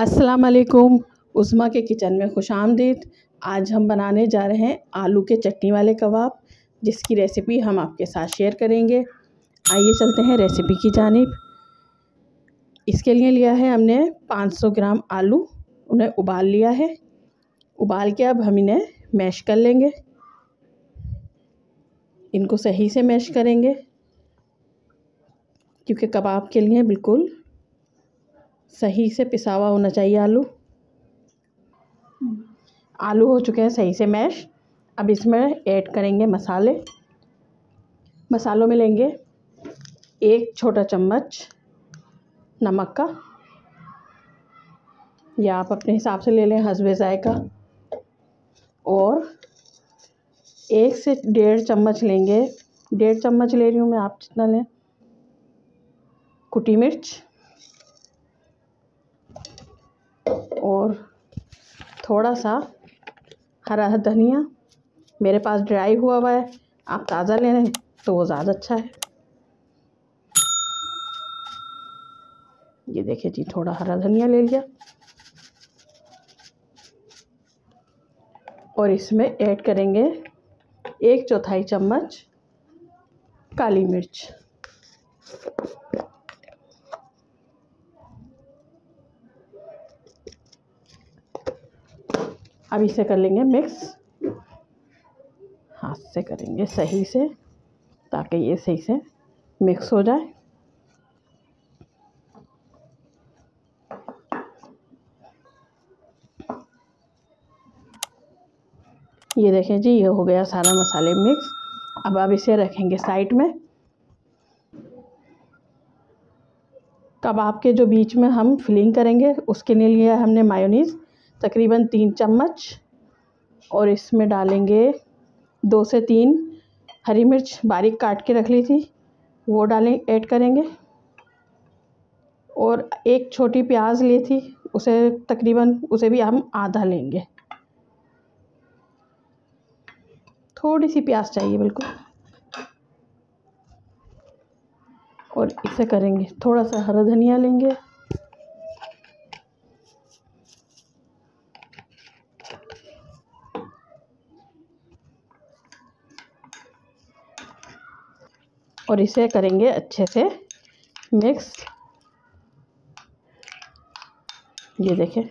अस्सलाम वालेकुम। उस्मा के किचन में खुशामदीद। आज हम बनाने जा रहे हैं आलू के चटनी वाले कबाब, जिसकी रेसिपी हम आपके साथ शेयर करेंगे। आइए चलते हैं रेसिपी की जानिब। इसके लिए लिया है हमने 500 ग्राम आलू, उन्हें उबाल लिया है। उबाल के अब हम इन्हें मैश कर लेंगे। इनको सही से मैश करेंगे क्योंकि कबाब के लिए बिल्कुल सही से पिसा हुआ होना चाहिए आलू। आलू हो चुके हैं सही से मैश। अब इसमें ऐड करेंगे मसाले। मसालों में लेंगे 1 छोटा चम्मच नमक का, या आप अपने हिसाब से ले लें हस्बे ज़ायका। और 1 से 1.5 चम्मच लेंगे, 1.5 चम्मच ले रही हूँ मैं, आप जितना लें, कुटी मिर्च। और थोड़ा सा हरा धनिया, मेरे पास ड्राई हुआ है, आप ताज़ा ले लें तो वो ज़्यादा अच्छा है। ये देखिए जी, थोड़ा हरा धनिया ले लिया। और इसमें ऐड करेंगे 1/4 चम्मच काली मिर्च। अब इसे कर लेंगे मिक्स, हाथ से करेंगे सही से ताकि ये सही से मिक्स हो जाए। ये देखें जी, ये हो गया सारा मसाले मिक्स। अब इसे रखेंगे साइड में। कबाब के जो बीच में हम फिलिंग करेंगे उसके लिए लिया हमने मायोनीज़, तकरीबन 3 चम्मच। और इसमें डालेंगे 2 से 3 हरी मिर्च बारीक काट के रख ली थी, वो ऐड करेंगे। और 1 छोटी प्याज ली थी, उसे भी हम आधा लेंगे। थोड़ी सी प्याज चाहिए बिल्कुल। और इसे करेंगे, थोड़ा सा हरा धनिया लेंगे। और इसे करेंगे अच्छे से मिक्स। ये देखें,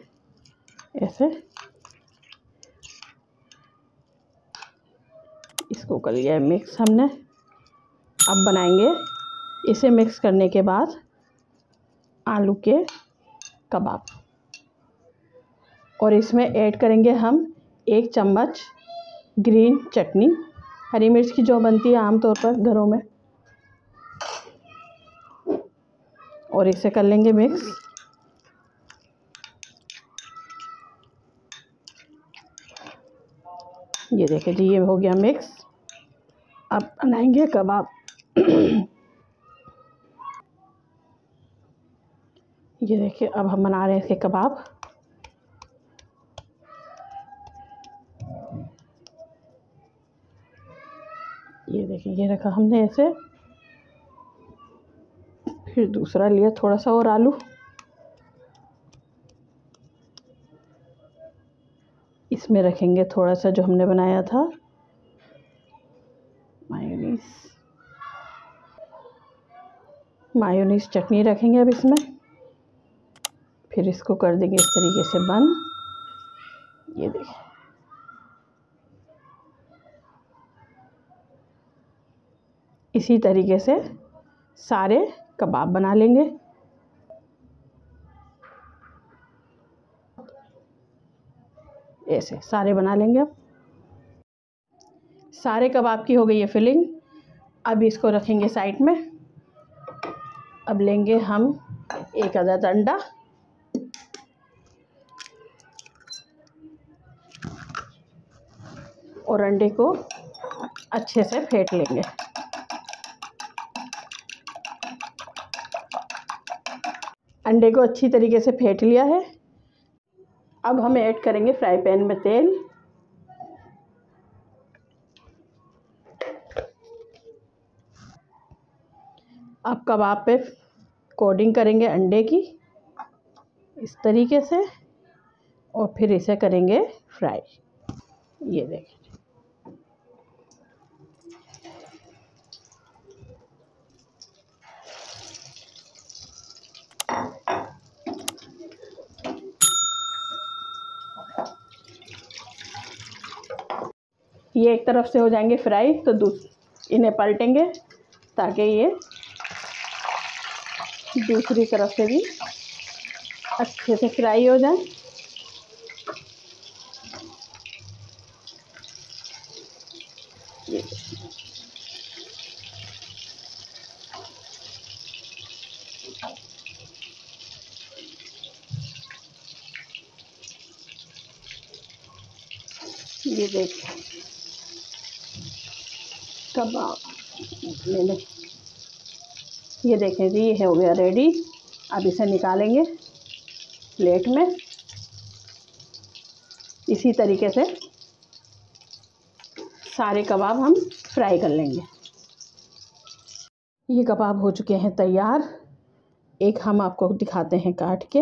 ऐसे इसको कर लिया है मिक्स हमने। अब बनाएंगे इसे मिक्स करने के बाद आलू के कबाब। और इसमें ऐड करेंगे हम 1 चम्मच ग्रीन चटनी, हरी मिर्च की जो बनती है आमतौर पर घरों में। और इसे कर लेंगे मिक्स। ये देखिए जी, ये हो गया मिक्स। अब बनाएंगे कबाब। ये देखिए, अब हम बना रहे हैं इसके कबाब। ये देखिए, ये रखा हमने ऐसे। फिर दूसरा लिया थोड़ा सा और आलू, इसमें रखेंगे थोड़ा सा जो हमने बनाया था मायोनीज़ चटनी रखेंगे अब इसमें। फिर इसको कर देंगे इस तरीके से बंद। ये देखिए, इसी तरीके से सारे कबाब बना लेंगे। ऐसे सारे बना लेंगे। अब सारे कबाब की हो गई है फिलिंग। अब इसको रखेंगे साइड में। अब लेंगे हम 1 अदद अंडा। और अंडे को अच्छे से फेंट लेंगे। अंडे को अच्छी तरीके से फेंट लिया है। अब हम ऐड करेंगे फ्राई पैन में तेल। अब कबाब पे कोटिंग करेंगे अंडे की। इस तरीके से, और फिर इसे करेंगे फ्राई। ये देखें, ये एक तरफ से हो जाएंगे फ्राई तो इन्हें पलटेंगे ताकि ये दूसरी तरफ से भी अच्छे से फ्राई हो जाए। ये देखिए कबाब मैंने, ये देखें जी, ये हो गया रेडी। अब इसे निकालेंगे प्लेट में। इसी तरीके से सारे कबाब हम फ्राई कर लेंगे। ये कबाब हो चुके हैं तैयार। एक हम आपको दिखाते हैं काट के।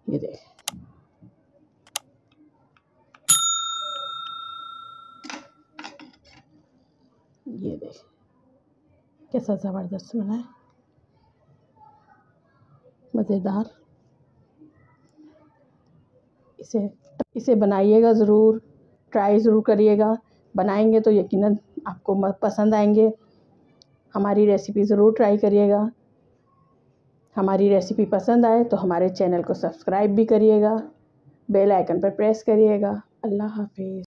ये देखें, ये देखें कैसा ज़बरदस्त बना है, मज़ेदार। इसे बनाइएगा ज़रूर, ट्राई ज़रूर करिएगा। बनाएंगे तो यकीनन आपको पसंद आएंगे। हमारी रेसिपी ज़रूर ट्राई करिएगा। हमारी रेसिपी पसंद आए तो हमारे चैनल को सब्सक्राइब भी करिएगा, बेल आइकन पर प्रेस करिएगा। अल्लाह हाफिज़।